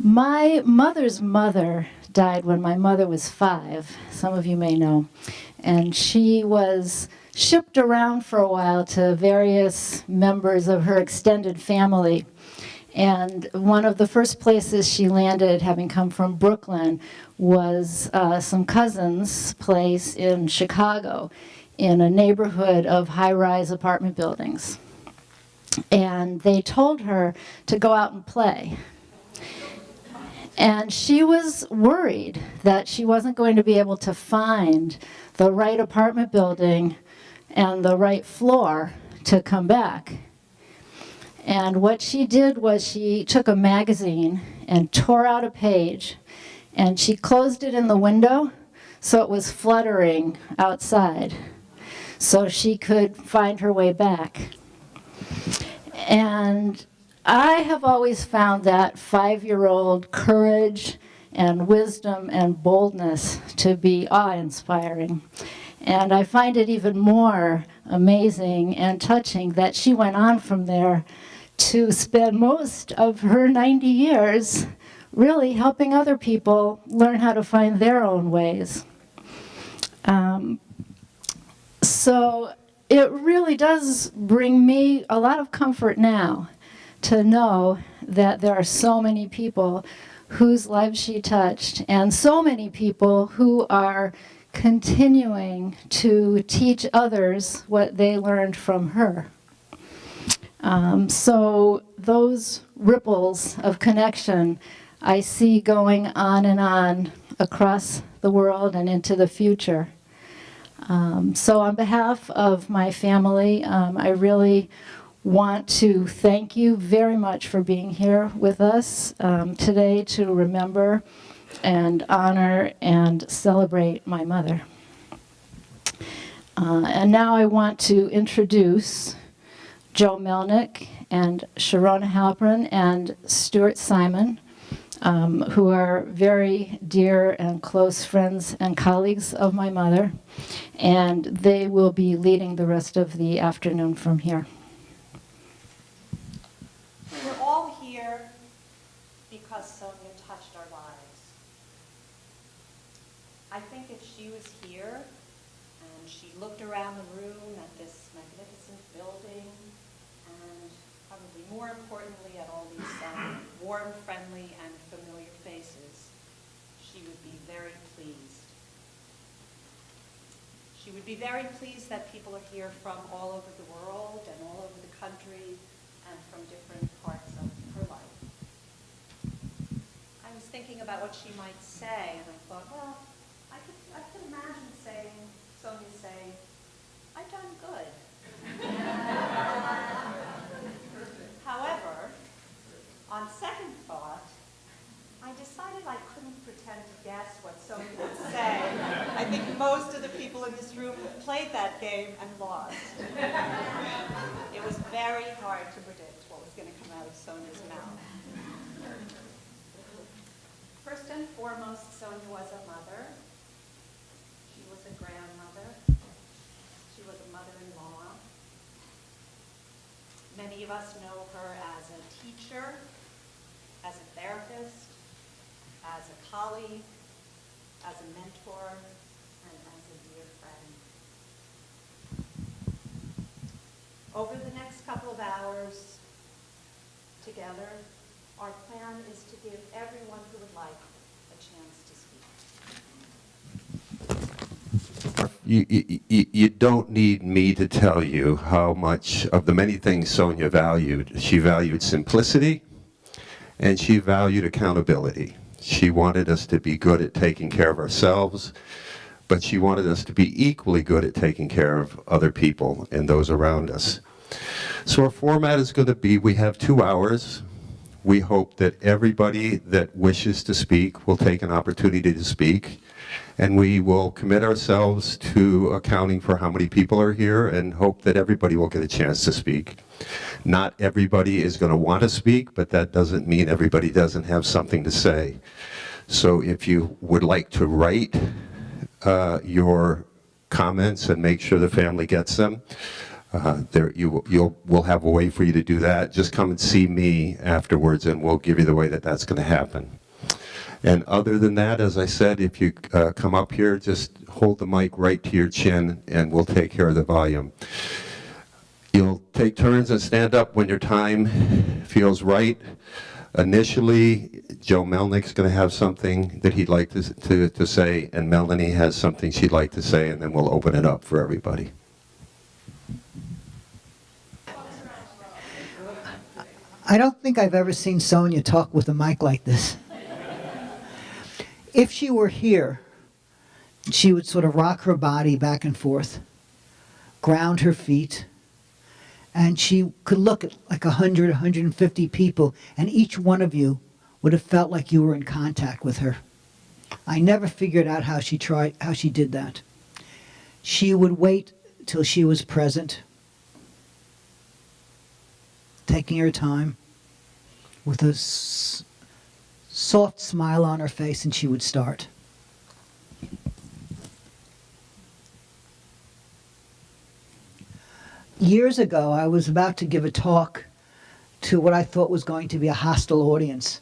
My mother's mother died when my mother was 5, some of you may know, and she was shipped around for a while to various members of her extended family. And one of the first places she landed, having come from Brooklyn, was some cousins' place in Chicago, in a neighborhood of high-rise apartment buildings. And they told her to go out and play. And she was worried that she wasn't going to be able to find the right apartment building and the right floor to come back. And what she did was she took a magazine and tore out a page, and she closed it in the window so it was fluttering outside, so she could find her way back. And I have always found that 5-year-old courage and wisdom and boldness to be awe-inspiring. And I find it even more amazing and touching that she went on from there to spend most of her 90 years really helping other people learn how to find their own ways. So it really does bring me a lot of comfort now to know that there are so many people whose lives she touched, and so many people who are continuing to teach others what they learned from her. So those ripples of connection I see going on and on across the world and into the future. So on behalf of my family, I really want to thank you very much for being here with us today to remember and honor and celebrate my mother. And now I want to introduce Joe Melnick and Sharona Halpern and Stuart Simon, who are very dear and close friends and colleagues of my mother, and they will be leading the rest of the afternoon from here. We're all here because Sonia touched our lives. I think if she was here and she looked around the room at this magnificent building, and probably more importantly at all these warm, friendly, and familiar faces, she would be very pleased. She would be very pleased that people are here from all over the world and all over the country and from different parts of her life. I was thinking about what she might say, and I thought, well, I could imagine Sonia saying, I've done good. However, on second thought, I decided I couldn't pretend to guess what Sonia would say. I think most of the people in this room played that game and lost. It was very hard to predict what was going to come out of Sonia's mouth. First and foremost, Sonia was a mother. She was a grandmother. She was a mother-in-law. Many of us know her as a teacher, as a therapist, as a colleague, as a mentor, and as a dear friend. Over the next couple of hours together, our plan is to give everyone who would like a chance to speak. You don't need me to tell you how much of the many things Sonia valued. She valued simplicity, and she valued accountability. She wanted us to be good at taking care of ourselves, but she wanted us to be equally good at taking care of other people and those around us. So our format is going to be, we have 2 hours. We hope that everybody that wishes to speak will take an opportunity to speak, and we will commit ourselves to accounting for how many people are here and hope that everybody will get a chance to speak. Not everybody is going to want to speak, but that doesn't mean everybody doesn't have something to say. So if you would like to write your comments and make sure the family gets them, We'll have a way for you to do that. Just come and see me afterwards, and we'll give you the way that that's going to happen. And other than that, as I said, if you come up here, just hold the mic right to your chin, and we'll take care of the volume. You'll take turns and stand up when your time feels right. Initially, Joe Melnick's going to have something that he'd like to say, and Melanie has something she'd like to say, and then we'll open it up for everybody. I don't think I've ever seen Sonia talk with a mic like this. If she were here, she would sort of rock her body back and forth, ground her feet, and she could look at like 100, 150 people, and each one of you would have felt like you were in contact with her. I never figured out how she did that. She would wait till she was present, taking her time, with a soft smile on her face, and she would start. Years ago, I was about to give a talk to what I thought was going to be a hostile audience,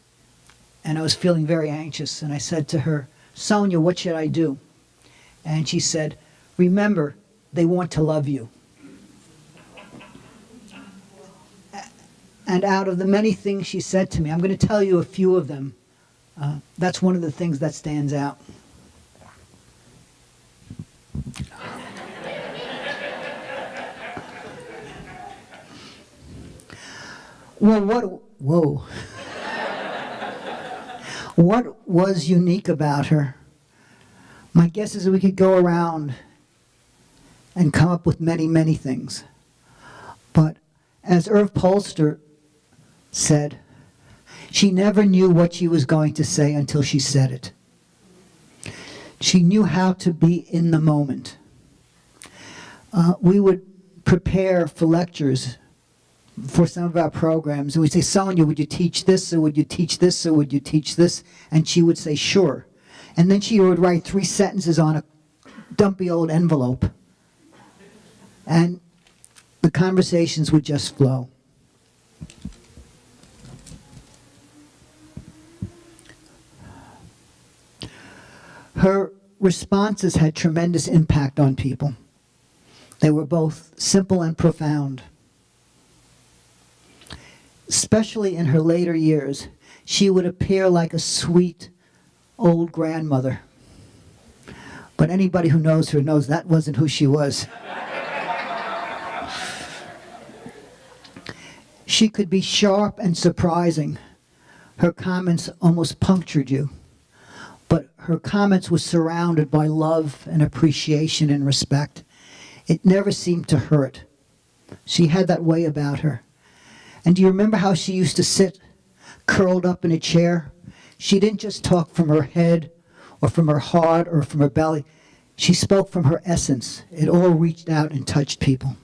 and I was feeling very anxious, and I said to her, "Sonia, what should I do?" And she said, "Remember, they want to love you." And out of the many things she said to me, I'm going to tell you a few of them. That's one of the things that stands out. Well, whoa. What was unique about her? My guess is that we could go around and come up with many, many things. But as Irv Polster said, she never knew what she was going to say until she said it. She knew how to be in the moment. We would prepare for lectures for some of our programs, and we'd say, "Sonia, would you teach this, or would you teach this, or would you teach this?" And she would say, "Sure." And then she would write 3 sentences on a dumpy old envelope. And the conversations would just flow. Her responses had tremendous impact on people. They were both simple and profound. Especially in her later years, she would appear like a sweet old grandmother. But anybody who knows her knows that wasn't who she was. She could be sharp and surprising. Her comments almost punctured you. But her comments were surrounded by love and appreciation and respect. It never seemed to hurt. She had that way about her. And do you remember how she used to sit curled up in a chair? She didn't just talk from her head or from her heart or from her belly. She spoke from her essence. It all reached out and touched people.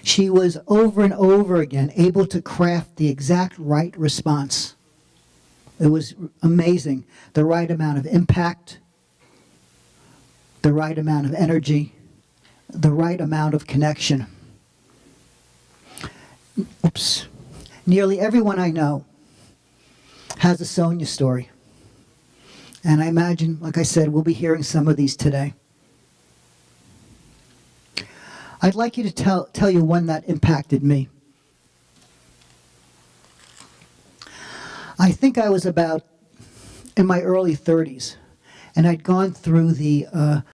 She was over and over again able to craft the exact right response. It was amazing. The right amount of impact, the right amount of energy, the right amount of connection. Oops. Nearly everyone I know has a Sonia story. And I imagine, like I said, we'll be hearing some of these today. I'd like you to tell you one that impacted me. I think I was about in my early 30s, and I'd gone through the